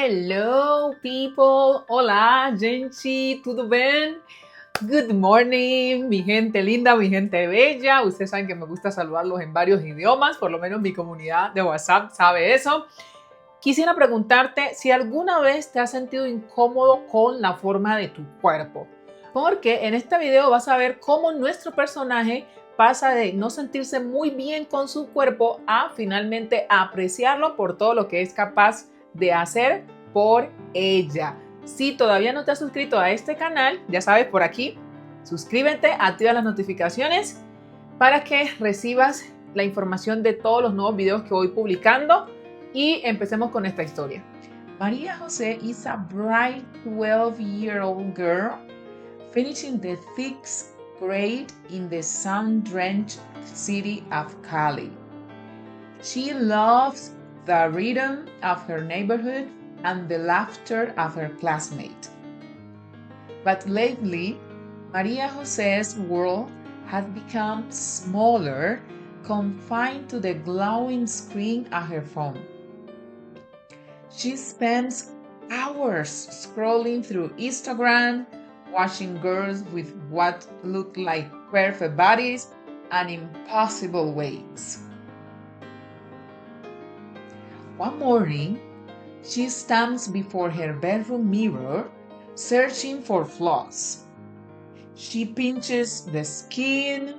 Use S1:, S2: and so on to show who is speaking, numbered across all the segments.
S1: Hello, people. Olá, gente. Tudo bem? Good morning, mi gente linda, mi gente bella. Ustedes saben que me gusta saludarlos en varios idiomas, por lo menos mi comunidad de WhatsApp sabe eso. Quisiera preguntarte si alguna vez te has sentido incómodo con la forma de tu cuerpo, porque en este video vas a ver cómo nuestro personaje pasa de no sentirse muy bien con su cuerpo a finalmente apreciarlo por todo lo que es capaz de hacer por ella. Si todavía no te has suscrito a este canal, ya sabes, por aquí, suscríbete, activa las notificaciones para que recibas la información de todos los nuevos videos que voy publicando. Y empecemos con esta historia. María José is a bright 12-year-old girl finishing the 6th grade in the sun-drenched city of Cali. She loves the rhythm of her neighborhood and the laughter of her classmates. But lately, María José's world has become smaller, confined to the glowing screen of her phone. She spends hours scrolling through Instagram, watching girls with what look like perfect bodies and impossible weights. One morning, she stands before her bedroom mirror, searching for flaws. She pinches the skin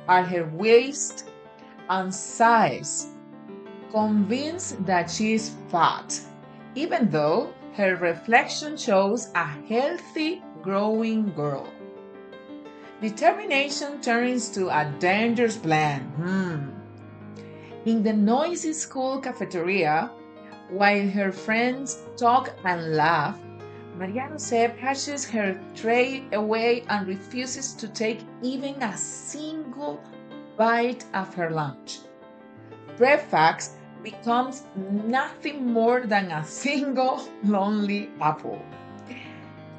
S1: at her waist and sighs, convinced that she is fat, even though her reflection shows a healthy, growing girl. Determination turns to a dangerous plan. In the noisy school cafeteria, while her friends talk and laugh, María José pushes her tray away and refuses to take even a single bite of her lunch. Breakfast becomes nothing more than a single lonely apple.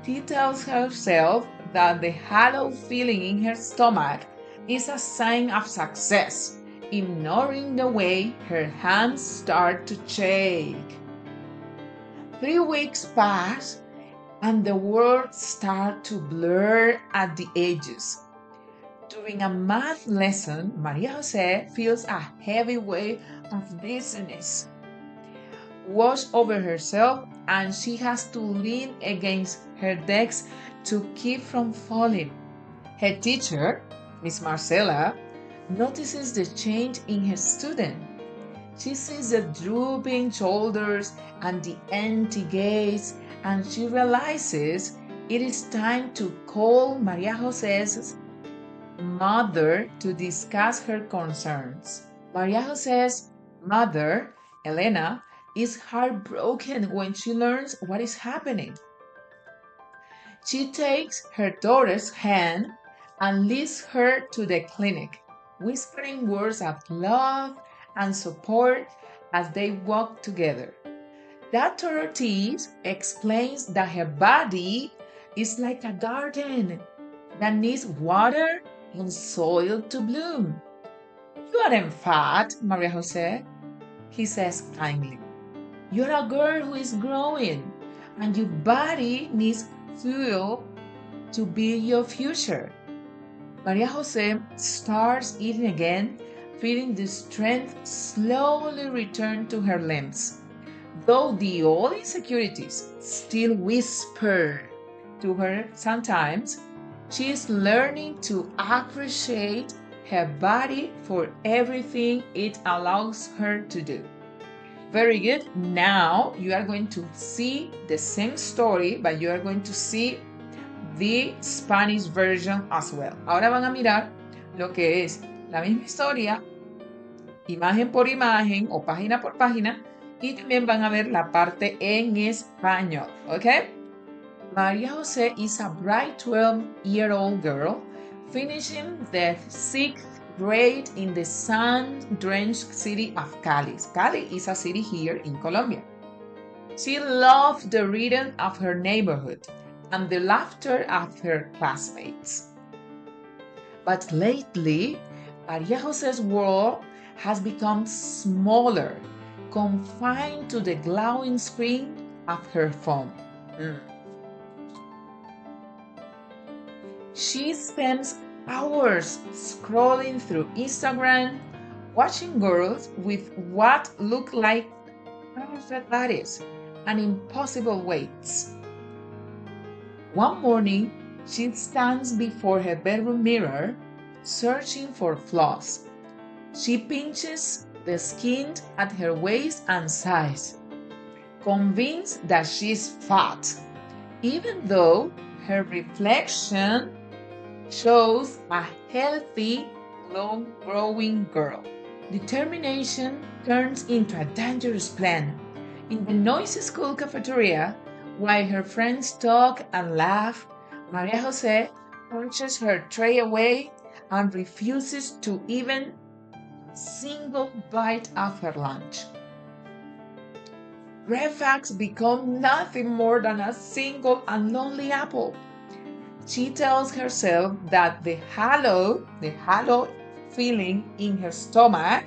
S1: She tells herself that the hollow feeling in her stomach is a sign of success, ignoring the way her hands start to shake. 3 weeks pass and the words start to blur at the edges. During a math lesson, María José feels a heavy weight of dizziness wash over herself, and she has to lean against her desk to keep from falling. Her teacher, Miss Marcela, notices the change in her student. She sees the drooping shoulders and the empty gaze, and she realizes it is time to call María José's mother to discuss her concerns. María José's mother, Elena, is heartbroken when she learns what is happening. She takes her daughter's hand and leads her to the clinic, whispering words of love and support as they walk together. Dr. Ortiz explains that her body is like a garden that needs water and soil to bloom. You aren't fat, María José, he says kindly. You're a girl who is growing, and your body needs fuel to build your future. María José starts eating again, feeling the strength slowly return to her limbs. Though the old insecurities still whisper to her sometimes, she is learning to appreciate her body for everything it allows her to do. Very good. Now you are going to see the same story, but you are going to see the Spanish version as well. Ahora van a mirar lo que es la misma historia, imagen por imagen o página por página, y también van a ver la parte en español, ¿ok? María José is a bright 12-year-old girl finishing the 6th grade in the sun-drenched city of Cali. Cali is a city here in Colombia. She loved the rhythm of her neighborhood and the laughter of her classmates. But lately, María José's world has become smaller, confined to the glowing screen of her phone. She spends hours scrolling through Instagram, watching girls with what look like perfect bodies and impossible weights. One morning, she stands before her bedroom mirror, searching for flaws. She pinches the skin at her waist and sighs, convinced that she's fat, even though her reflection shows a healthy, long-growing girl. Determination turns into a dangerous plan. In the noisy school cafeteria, while her friends talk and laugh, Maria Jose pushes her tray away and refuses to even a single bite of her lunch. Red facts become nothing more than a single and lonely apple. She tells herself that the hollow feeling in her stomach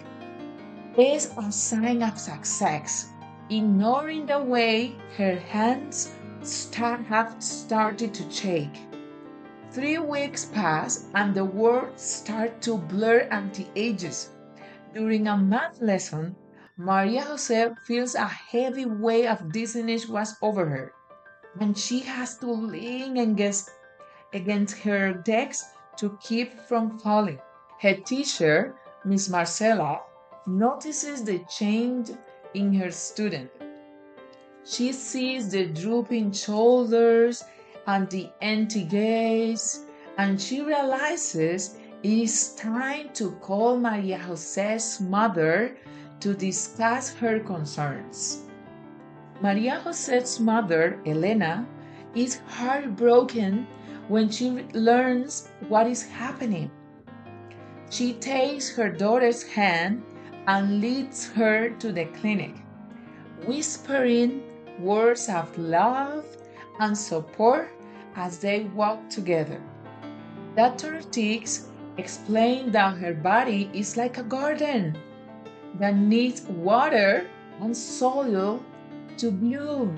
S1: is a sign of success, ignoring the way her hands have started to shake. 3 weeks pass and the words start to blur at the edges. During a math lesson, Maria Jose feels a heavy weight of dizziness was over her, and she has to lean against her desk to keep from falling. Her teacher, Miss Marcella, notices the change in her student. She sees the drooping shoulders and the empty gaze, and she realizes it is time to call Maria Jose's mother to discuss her concerns. Maria Jose's mother, Elena, is heartbroken when she learns what is happening. She takes her daughter's hand and leads her to the clinic, whispering words of love and support as they walk together. Dr. Tix explained that her body is like a garden that needs water and soil to bloom.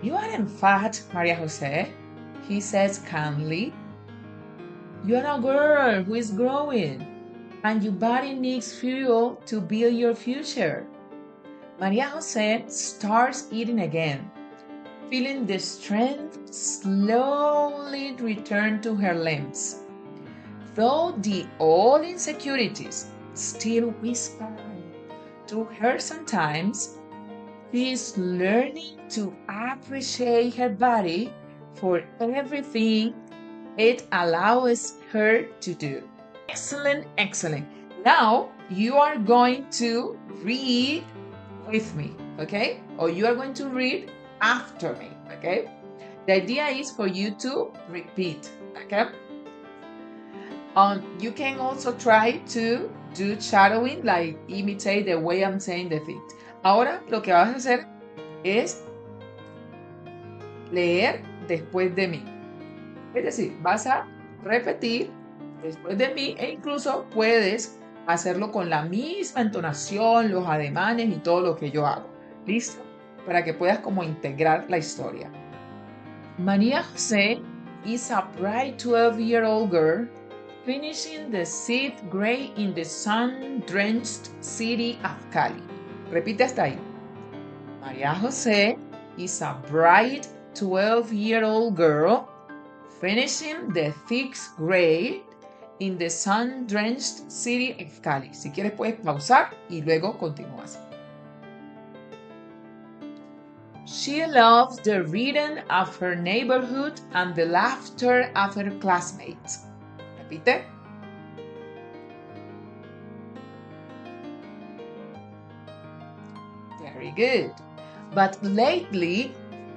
S1: "You aren't fat, Maria Jose," he says kindly. "You're a girl who is growing, and your body needs fuel to build your future." Maria Jose starts eating again, feeling the strength slowly return to her limbs. Though the old insecurities still whisper to her sometimes, she is learning to appreciate her body for everything it allows her to do. Excellent, excellent. Now you are going to read with me, okay? Or you are going to read after me, okay? The idea is for you to repeat, okay? You can also try to do shadowing, like imitate the way I'm saying the things. Ahora lo que vas a hacer es leer después de mí. Es decir, vas a repetir después de mí e incluso puedes hacerlo con la misma entonación, los ademanes y todo lo que yo hago. ¿Listo? Para que puedas como integrar la historia. María José is a bright 12-year-old girl finishing the 6th grade in the sun-drenched city of Cali. Repite hasta ahí. María José is a bright 12-year-old girl finishing the 6th grade in the sun-drenched city of Cali. Si quieres puedes pausar y luego continúas. She loves the rhythm of her neighborhood and the laughter of her classmates. Repite. Very good. But lately,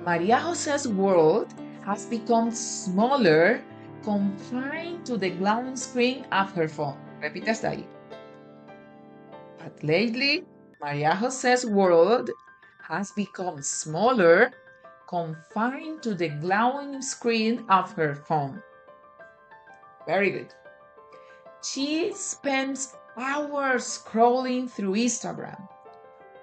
S1: Maria Jose's world has become smaller, confined to the glowing screen of her phone. Repite hasta ahí. But lately, Maria Jose's world has become smaller, confined to the glowing screen of her phone. Very good. She spends hours scrolling through Instagram,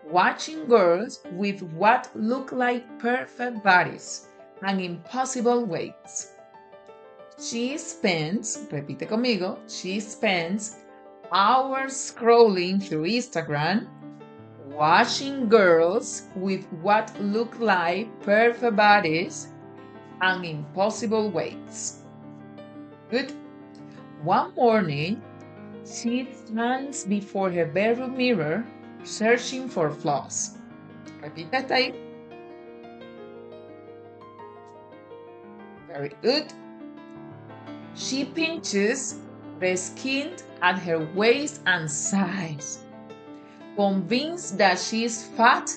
S1: watching girls with what look like perfect bodies and impossible weights. She spends, repite conmigo, she spends hours scrolling through Instagram, watching girls with what look like perfect bodies and impossible weights. Good. One morning, she stands before her bedroom mirror searching for flaws. Repite hasta ahí. Very good. She pinches the skin at her waist and sighs, convinced that she is fat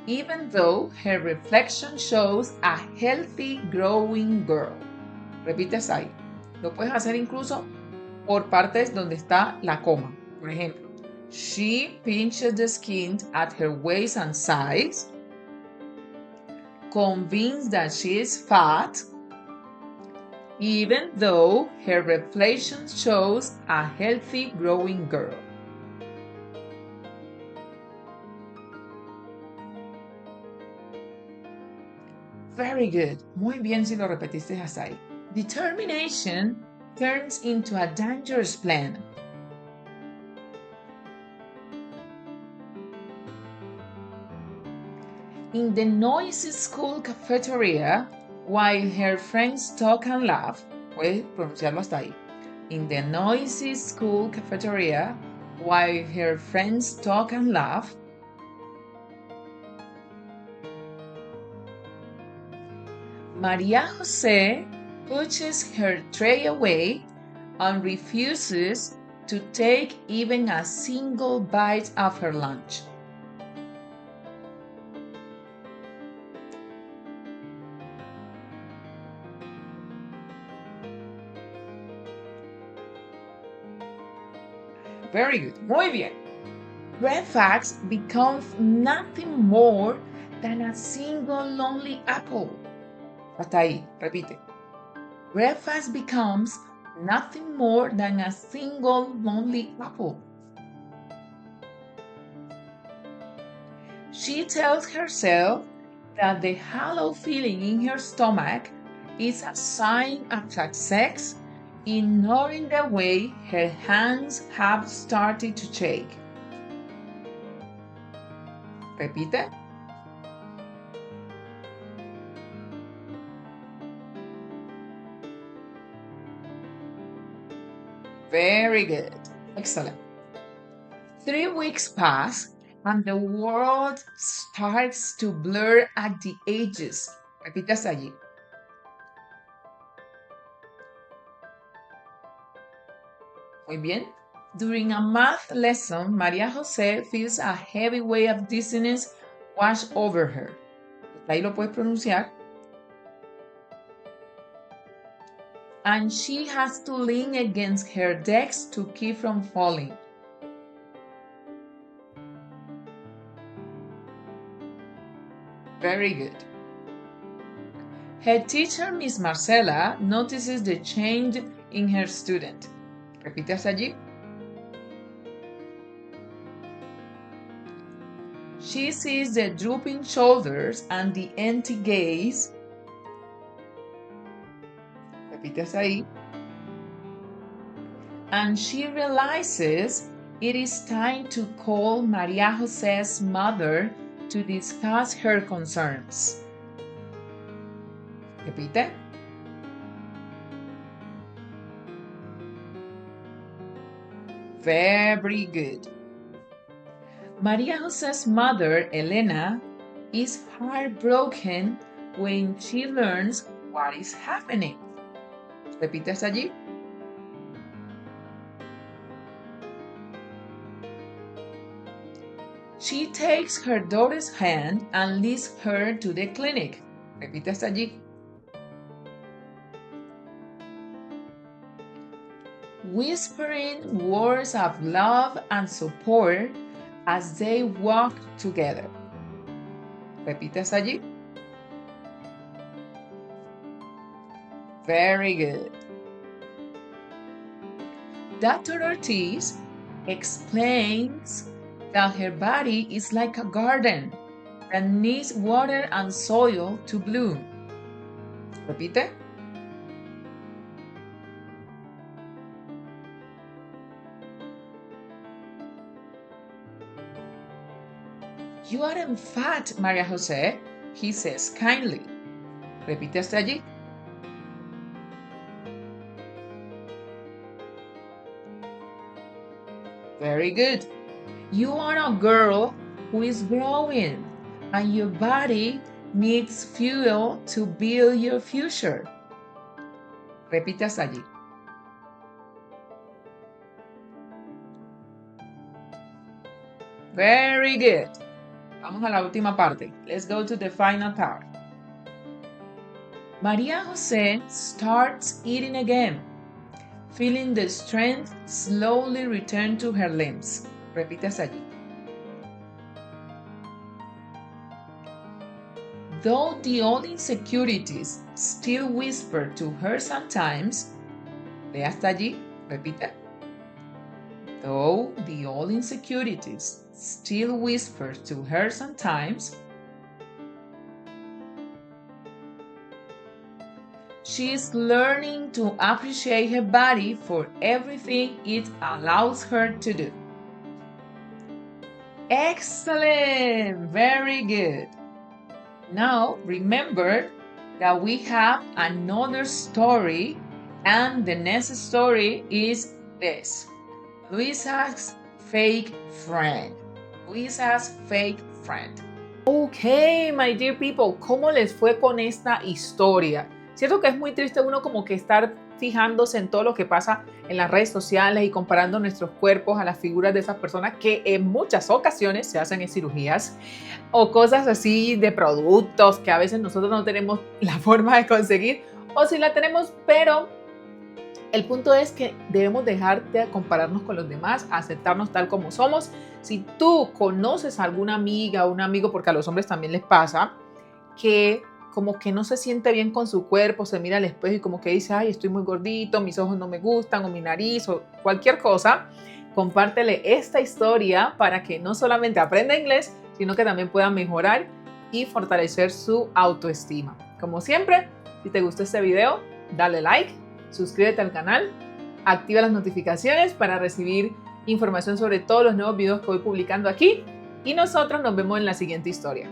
S1: even though her reflection shows a healthy growing girl. Repite hasta ahí. Lo puedes hacer incluso por partes donde está la coma. Por ejemplo, she pinches the skin at her waist and sighs, convinced that she is fat, even though her reflection shows a healthy growing girl. Very good. Muy bien si lo repetiste hasta ahí. Determination turns into a dangerous plan. In the noisy school cafeteria, while her friends talk and laugh, puedes pronunciarlo hasta ahí. In the noisy school cafeteria, while her friends talk and laugh, Maria Jose pushes her tray away and refuses to take even a single bite of her lunch. Very good. Muy bien. Breakfast becomes nothing more than a single lonely apple. Hasta ahí, repite. Breakfast becomes nothing more than a single lonely apple. She tells herself that the hollow feeling in her stomach is a sign of success, ignoring the way her hands have started to shake. Repite. Very good. Excellent. 3 weeks pass and the world starts to blur at the edges. Repite hasta allí. Muy bien. During a math lesson, María José feels a heavy weight of dizziness wash over her. Ahí lo puedes pronunciar. And she has to lean against her desk to keep from falling. Very good. Her teacher, Miss Marcela, notices the change in her student. Repite hasta allí. She sees the drooping shoulders and the empty gaze. Repite hasta ahí. And she realizes it is time to call María José's mother to discuss her concerns. Repite. Very good. María José's mother, Elena, is heartbroken when she learns what is happening. Repite hasta allí. She takes her daughter's hand and leads her to the clinic. Repite hasta allí. Whispering words of love and support as they walk together. Repite hasta allí. Very good. Dr. Ortiz explains that her body is like a garden that needs water and soil to bloom. Repite. You aren't fat, María José, he says kindly. Repite hasta allí. Very good. You are a girl who is growing, and your body needs fuel to build your future. Repite hasta allí. Very good. Vamos a la última parte. Let's go to the final part. María José starts eating again, feeling the strength slowly return to her limbs. Repite hasta allí. Though the old insecurities still whisper to her sometimes, lee hasta allí, repite. Though the old insecurities still whisper to her sometimes, she is learning to appreciate her body for everything it allows her to do. Excellent! Very good. Now remember that we have another story, and the next story is this. Luisa's fake friend. Luisa's fake friend. Okay, my dear people, ¿cómo les fue con esta historia? Cierto que es muy triste uno como que estar fijándose en todo lo que pasa en las redes sociales y comparando nuestros cuerpos a las figuras de esas personas que en muchas ocasiones se hacen en cirugías o cosas así de productos que a veces nosotros no tenemos la forma de conseguir, o si la tenemos, pero el punto es que debemos dejar de compararnos con los demás, aceptarnos tal como somos. Si tú conoces a alguna amiga o un amigo, porque a los hombres también les pasa, que como que no se siente bien con su cuerpo, se mira al espejo y como que dice, ay, estoy muy gordito, mis ojos no me gustan, o mi nariz, o cualquier cosa, compártele esta historia para que no solamente aprenda inglés, sino que también pueda mejorar y fortalecer su autoestima. Como siempre, si te gustó este video, dale like, suscríbete al canal, activa las notificaciones para recibir información sobre todos los nuevos videos que voy publicando aquí, y nosotros nos vemos en la siguiente historia.